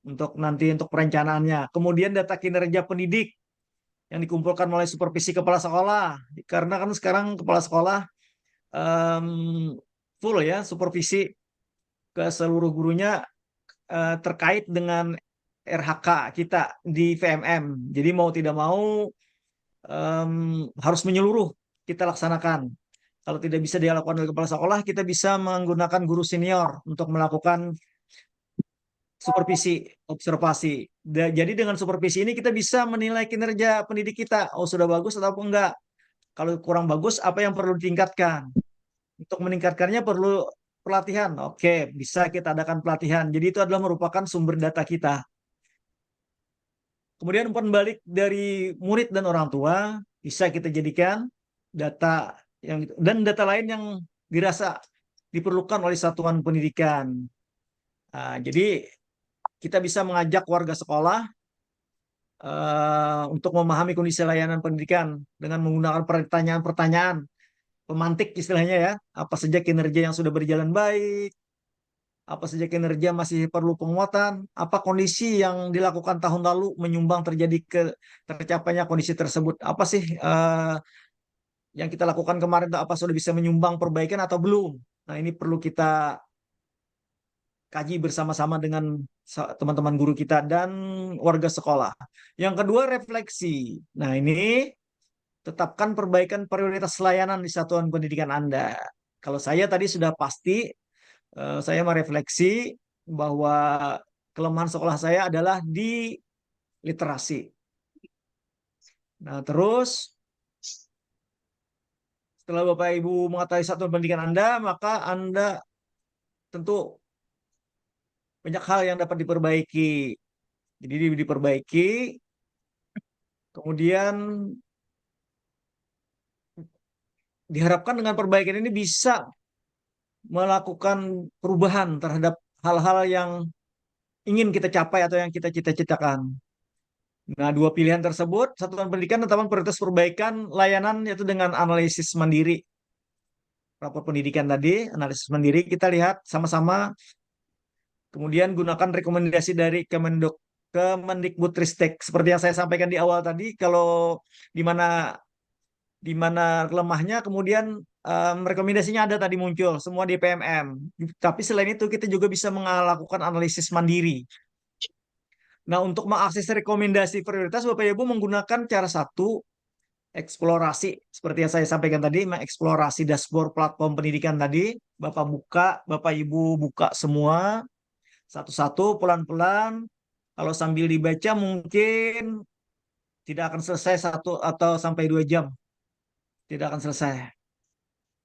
untuk nanti untuk perencanaannya. Kemudian data kinerja pendidik yang dikumpulkan oleh supervisi kepala sekolah. Karena kan sekarang kepala sekolah full ya supervisi ke seluruh gurunya terkait dengan RHK kita di VMM. Jadi mau tidak mau harus menyeluruh kita laksanakan. Kalau tidak bisa dilakukan oleh kepala sekolah, kita bisa menggunakan guru senior untuk melakukan supervisi, observasi. Jadi dengan supervisi ini kita bisa menilai kinerja pendidik kita. Oh, sudah bagus atau enggak. Kalau kurang bagus, apa yang perlu ditingkatkan? Untuk meningkatkannya perlu pelatihan. Oke, bisa kita adakan pelatihan. Jadi itu adalah merupakan sumber data kita. Kemudian umpan balik dari murid dan orang tua bisa kita jadikan data dan data lain yang dirasa diperlukan oleh satuan pendidikan. Jadi kita bisa mengajak warga sekolah untuk memahami kondisi layanan pendidikan dengan menggunakan pertanyaan-pertanyaan pemantik istilahnya ya. Apa saja kinerja yang sudah berjalan baik, apa saja kinerja masih perlu penguatan, apa kondisi yang dilakukan tahun lalu menyumbang tercapainya kondisi tersebut. Apa sih yang kita lakukan kemarin apa sudah bisa menyumbang perbaikan atau belum. Nah, ini perlu kita kaji bersama-sama dengan teman-teman guru kita dan warga sekolah. Yang kedua, refleksi. Nah, ini tetapkan perbaikan prioritas layanan di satuan pendidikan Anda. Kalau saya tadi sudah pasti, saya merefleksi bahwa kelemahan sekolah saya adalah di literasi. Nah, terus setelah Bapak Ibu mengetahui satuan pendidikan Anda, maka Anda tentu banyak hal yang dapat diperbaiki. Jadi diperbaiki, kemudian diharapkan dengan perbaikan ini bisa melakukan perubahan terhadap hal-hal yang ingin kita capai atau yang kita cita-citakan. Nah, dua pilihan tersebut, satuan pendidikan tetapkan prioritas perbaikan layanan yaitu dengan analisis mandiri. Rapor pendidikan tadi, analisis mandiri, kita lihat sama-sama. Kemudian gunakan rekomendasi dari Kemendikbudristek. Seperti yang saya sampaikan di awal tadi, kalau di mana lemahnya, kemudian rekomendasinya ada tadi muncul, semua di PMM. Tapi selain itu, kita juga bisa melakukan analisis mandiri. Nah, untuk mengakses rekomendasi prioritas, Bapak Ibu menggunakan cara satu, eksplorasi. Seperti yang saya sampaikan tadi, mengeksplorasi dashboard platform pendidikan tadi. Bapak Ibu buka semua, satu-satu, pelan-pelan. Kalau sambil dibaca mungkin tidak akan selesai 1 atau sampai 2 jam. Tidak akan selesai.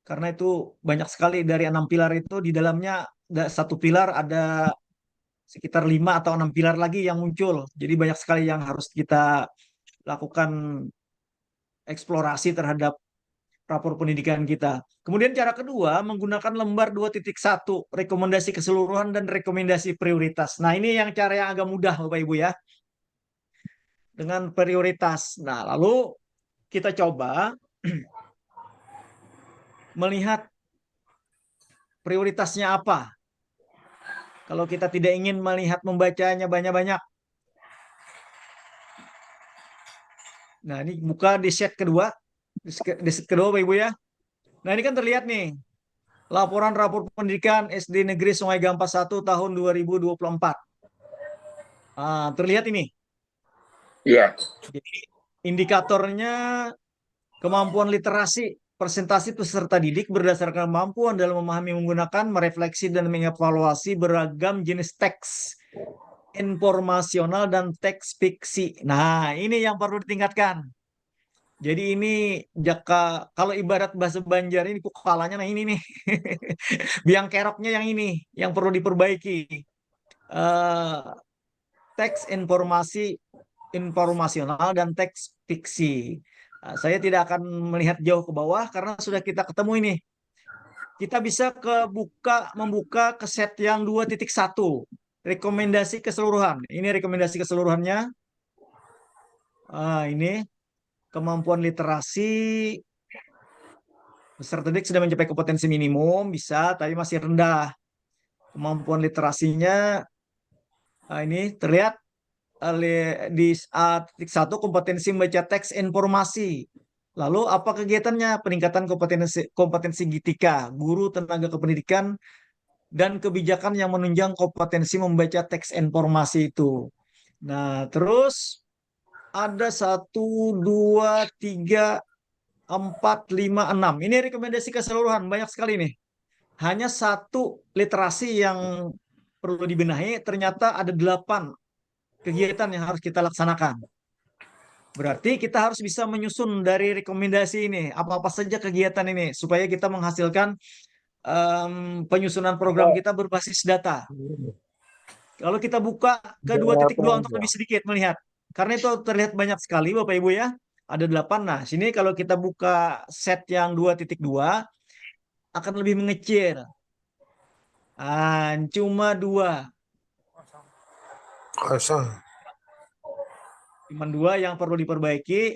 Karena itu banyak sekali dari 6 pilar itu, di dalamnya satu pilar ada sekitar 5 atau 6 pilar lagi yang muncul. Jadi banyak sekali yang harus kita lakukan eksplorasi terhadap rapor pendidikan kita. Kemudian cara kedua, menggunakan lembar 2.1, rekomendasi keseluruhan dan rekomendasi prioritas. Nah, ini yang cara yang agak mudah Bapak Ibu ya. Dengan prioritas. Nah, lalu kita coba melihat prioritasnya apa. Kalau kita tidak ingin melihat membacanya banyak-banyak. Nah, ini buka di set kedua. Di set kedua Bapak Ibu ya. Nah, ini kan terlihat nih. Laporan rapor pendidikan SD Negeri Sungai Gampah 1 tahun 2024. Terlihat ini. Iya. Jadi indikatornya kemampuan literasi presentasi peserta didik berdasarkan kemampuan dalam memahami, menggunakan, merefleksi, dan mengevaluasi beragam jenis teks informasional dan teks fiksi. Nah, ini yang perlu ditingkatkan. Jadi ini kalau ibarat bahasa Banjar ini kepalanya, nah ini nih. Biang keroknya yang ini, yang perlu diperbaiki. Teks informasional dan teks fiksi. Saya tidak akan melihat jauh ke bawah karena sudah kita ketemu ini. Kita bisa membuka ke set yang 2.1, rekomendasi keseluruhan. Ini rekomendasi keseluruhannya. Ini kemampuan literasi peserta didik sudah mencapai kompetensi minimum, bisa, tapi masih rendah. Kemampuan literasinya, ini terlihat di A.1, kompetensi membaca teks informasi. Lalu apa kegiatannya? Peningkatan kompetensi GITIKA, guru tenaga kependidikan, dan kebijakan yang menunjang kompetensi membaca teks informasi itu. Nah, terus ada 1, 2, 3, 4, 5, 6. Ini rekomendasi keseluruhan, banyak sekali nih. Hanya satu literasi yang perlu dibenahi, ternyata ada 8 kegiatan yang harus kita laksanakan. Berarti kita harus bisa menyusun dari rekomendasi ini, apa-apa saja kegiatan ini, supaya kita menghasilkan penyusunan program kita berbasis data. Kalau kita buka ke 2.2 untuk lebih sedikit melihat, karena itu terlihat banyak sekali Bapak Ibu ya, ada 8. Nah, sini kalau kita buka set yang 2.2, akan lebih mengecil. Cuma 2. Kosong. Cuma 2 yang perlu diperbaiki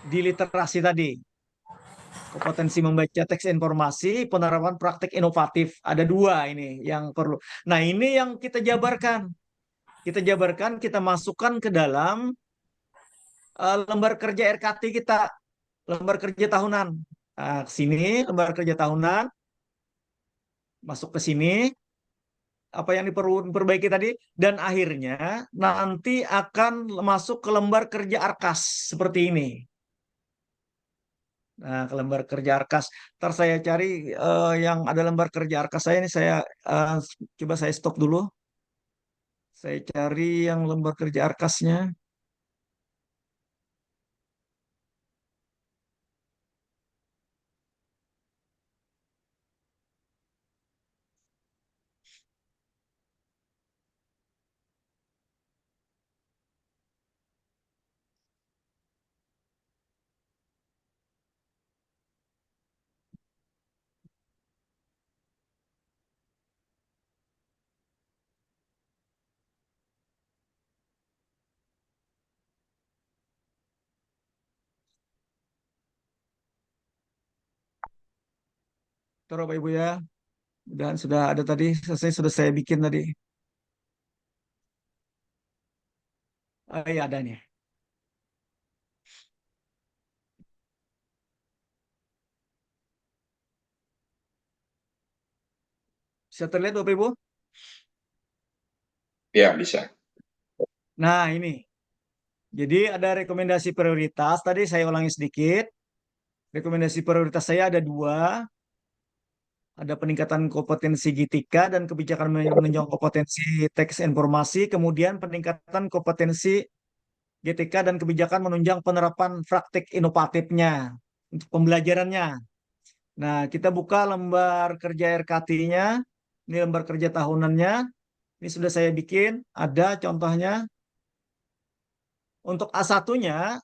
di literasi tadi. Kompetensi membaca teks informasi, penerapan praktek inovatif. Ada 2 ini yang perlu. Nah, ini yang kita jabarkan. Kita masukkan ke dalam lembar kerja RKT kita. Lembar kerja tahunan. Ke sini, lembar kerja tahunan. Masuk ke sini. Apa yang diperbaiki tadi, dan akhirnya nanti akan masuk ke lembar kerja ARKAS seperti ini. Nah, ke lembar kerja Arkas. Ntar saya cari yang ada lembar kerja Arkas saya ini, saya eh, coba saya stop dulu. Saya cari yang lembar kerja Arkasnya. Terus Bapak Ibu ya. Dan sudah ada tadi, selesai sudah saya bikin tadi. Iya ada nih. Bisa terlihat Bapak Ibu? Ya, bisa. Nah, ini. Jadi ada rekomendasi prioritas. Tadi saya ulangi sedikit. Rekomendasi prioritas saya ada dua. Ada peningkatan kompetensi GTK dan kebijakan menunjang kompetensi teks informasi. Kemudian peningkatan kompetensi GTK dan kebijakan menunjang penerapan praktik inovatifnya untuk pembelajarannya. Nah, kita buka lembar kerja RKT-nya. Ini lembar kerja tahunannya. Ini sudah saya bikin. Ada contohnya. Untuk A1-nya,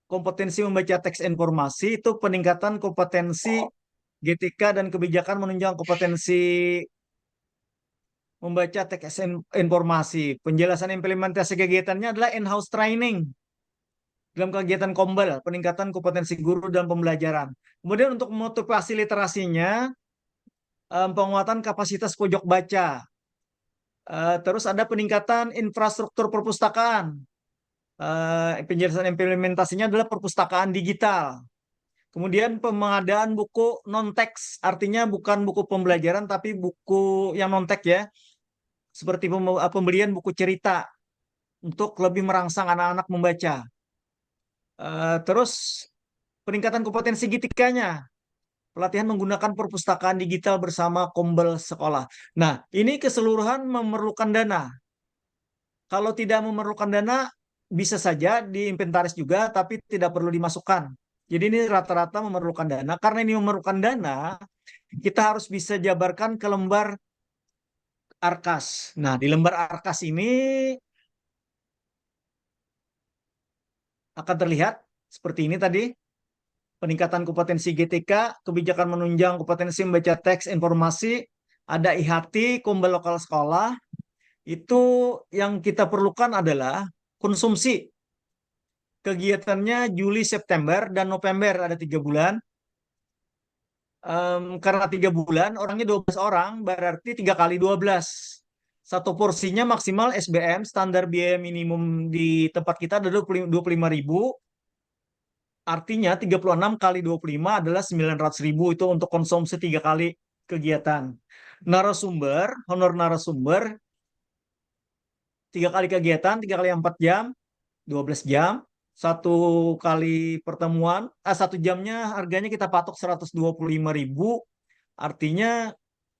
kompetensi membaca teks informasi itu peningkatan kompetensi GTK dan kebijakan menunjang kompetensi membaca teks informasi. Penjelasan implementasi kegiatannya adalah in-house training dalam kegiatan Kombel, peningkatan kompetensi guru dalam pembelajaran. Kemudian untuk motivasi literasinya, penguatan kapasitas pojok baca. Terus ada peningkatan infrastruktur perpustakaan. Penjelasan implementasinya adalah perpustakaan digital. Kemudian pengadaan buku non-teks, artinya bukan buku pembelajaran, tapi buku yang non-teks ya. Seperti pembelian buku cerita untuk lebih merangsang anak-anak membaca. Terus peningkatan kompetensi GTK-nya, pelatihan menggunakan perpustakaan digital bersama Kombel sekolah. Nah, ini keseluruhan memerlukan dana. Kalau tidak memerlukan dana, bisa saja diinventaris juga, tapi tidak perlu dimasukkan. Jadi ini rata-rata memerlukan dana. Karena ini memerlukan dana, kita harus bisa jabarkan ke lembar Arkas. Nah, di lembar Arkas ini akan terlihat seperti ini tadi. Peningkatan kompetensi GTK, kebijakan menunjang kompetensi membaca teks informasi, ada IHT, Kombel lokal sekolah. Itu yang kita perlukan adalah konsumsi. Kegiatannya Juli, September, dan November, ada 3 bulan. Karena 3 bulan, orangnya 12 orang, berarti 3 kali 12. Satu porsinya maksimal SBM, standar biaya minimum di tempat kita ada 25.000. Artinya 36 kali 25 adalah 900.000, itu untuk konsumsi 3 kali kegiatan. Narasumber, honor narasumber, 3 kali kegiatan, 3 kali 4 jam, 12 jam. Satu kali pertemuan, 1 jamnya harganya kita patok 125.000. Artinya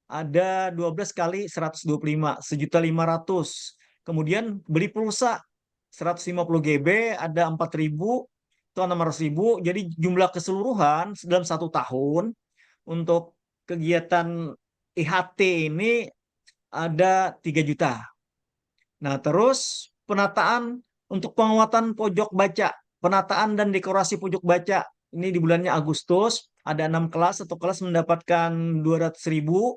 ada 12 kali 125, 1.500.000. Kemudian beli pulsa 150 GB, ada 4.000, itu 600.000. Jadi jumlah keseluruhan dalam 1 tahun untuk kegiatan IHT ini ada 3 juta. Nah, terus penataan untuk penguatan pojok baca, penataan dan dekorasi pojok baca. Ini di bulannya Agustus, ada 6 kelas, satu kelas mendapatkan 200.000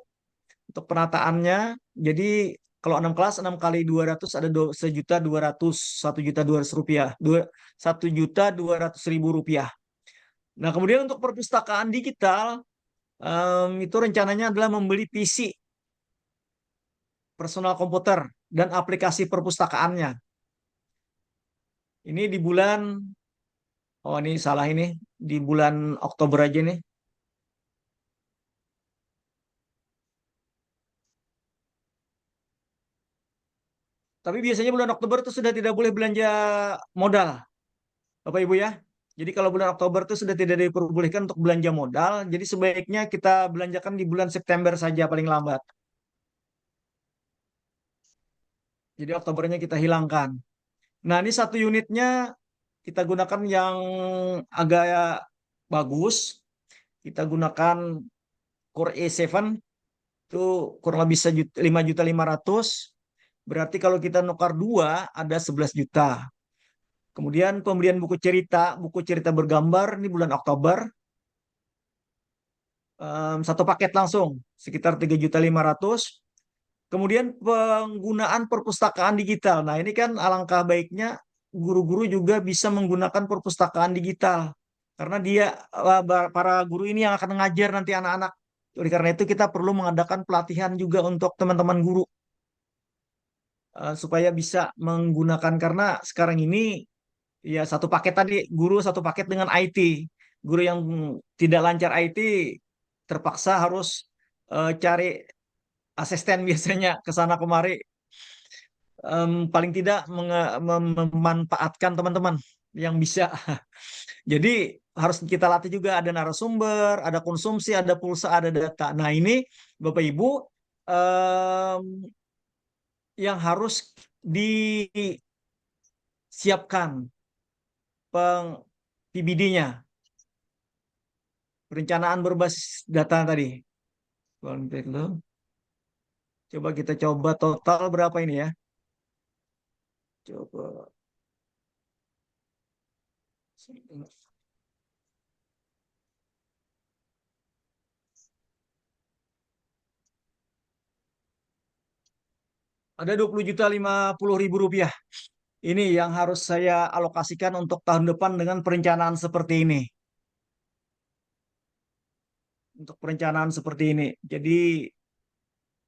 untuk penataannya. Jadi kalau 6 kelas, 6 kali 200 ada 1.200.000, 1.200.000 rupiah, 1.200.000 rupiah. Nah, kemudian untuk perpustakaan digital, itu rencananya adalah membeli PC, personal komputer, dan aplikasi perpustakaannya. Ini di bulan, oh ini salah ini, di bulan Oktober aja nih. Tapi biasanya bulan Oktober itu sudah tidak boleh belanja modal, Bapak Ibu ya. Jadi kalau bulan Oktober itu sudah tidak diperbolehkan untuk belanja modal, jadi sebaiknya kita belanjakan di bulan September saja paling lambat. Jadi Oktobernya kita hilangkan. Nah, ini satu unitnya kita gunakan yang agak bagus. Kita gunakan Core i7 itu kurang lebih 5.500.000. Berarti kalau kita nukar dua ada 11 juta. Kemudian pembelian buku cerita bergambar ini bulan Oktober. Satu paket langsung sekitar 3.500.000. Kemudian penggunaan perpustakaan digital. Nah, ini kan alangkah baiknya guru-guru juga bisa menggunakan perpustakaan digital. Karena para guru ini yang akan mengajar nanti anak-anak. Oleh karena itu kita perlu mengadakan pelatihan juga untuk teman-teman guru. Supaya bisa menggunakan, karena sekarang ini ya satu paket tadi, guru satu paket dengan IT. Guru yang tidak lancar IT terpaksa harus cari asisten biasanya ke sana kemari. Paling tidak memanfaatkan teman-teman yang bisa. Jadi harus kita latih juga, ada narasumber, ada konsumsi, ada pulsa, ada data. Nah, ini Bapak Ibu yang harus disiapkan PBD-nya, perencanaan berbasis data tadi. Coba kita coba total berapa ini ya. Coba. Ada 20.050.000 rupiah. Ini yang harus saya alokasikan untuk tahun depan dengan perencanaan seperti ini. Untuk perencanaan seperti ini. Jadi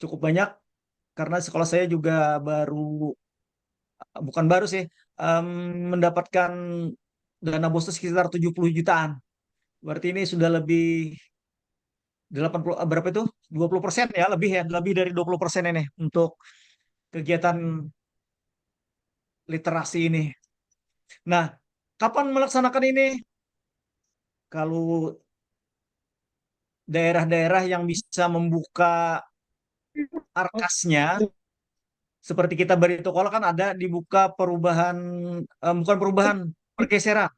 cukup banyak karena sekolah saya juga bukan baru sih, mendapatkan dana bos sekitar 70 jutaan. Berarti ini sudah lebih 80, berapa itu? 20% ya, lebih dari 20% ini untuk kegiatan literasi ini. Nah, kapan melaksanakan ini? Kalau daerah-daerah yang bisa membuka arkasnya, seperti kita Baritokola kan ada dibuka perubahan, bukan perubahan, pergeseran.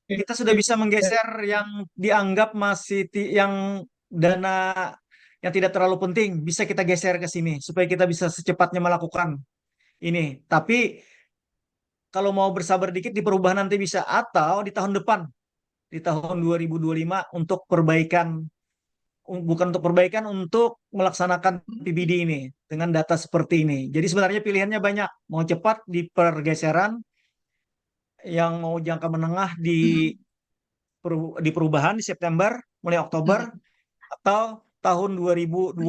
Kita sudah bisa menggeser yang dianggap masih yang dana yang tidak terlalu penting, bisa kita geser ke sini supaya kita bisa secepatnya melakukan ini. Tapi kalau mau bersabar dikit di perubahan nanti bisa, atau di tahun depan, di tahun 2025 untuk perbaikan, bukan untuk perbaikan, untuk melaksanakan PBD ini dengan data seperti ini. Jadi sebenarnya pilihannya banyak, mau cepat di pergeseran, yang mau jangka menengah di perubahan di September mulai Oktober, atau tahun 2025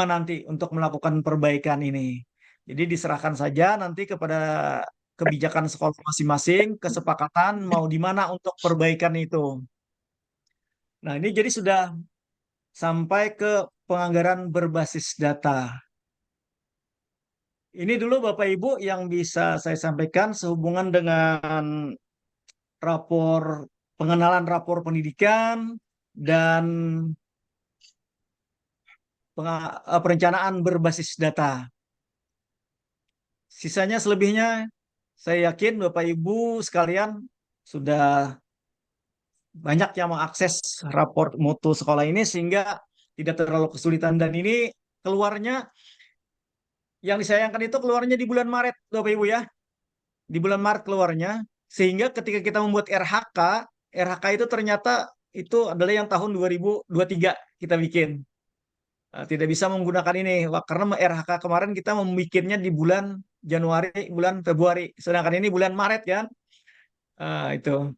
nanti untuk melakukan perbaikan ini. Jadi diserahkan saja nanti kepada kebijakan sekolah masing-masing, kesepakatan mau di mana untuk perbaikan itu. Nah, ini jadi sudah sampai ke penganggaran berbasis data. Ini dulu Bapak Ibu yang bisa saya sampaikan sehubungan dengan pengenalan rapor pendidikan dan perencanaan berbasis data. Sisanya selebihnya saya yakin Bapak Ibu sekalian sudah banyak yang mengakses rapor mutu sekolah ini sehingga tidak terlalu kesulitan, dan ini keluarnya, yang disayangkan itu keluarnya di bulan Maret Bapak Ibu ya. Di bulan Maret keluarnya, sehingga ketika kita membuat RHK itu ternyata itu adalah yang tahun 2023 kita bikin. Tidak bisa menggunakan ini karena RHK kemarin kita membikinnya di bulan Januari, bulan Februari, sedangkan ini bulan Maret kan. Itu.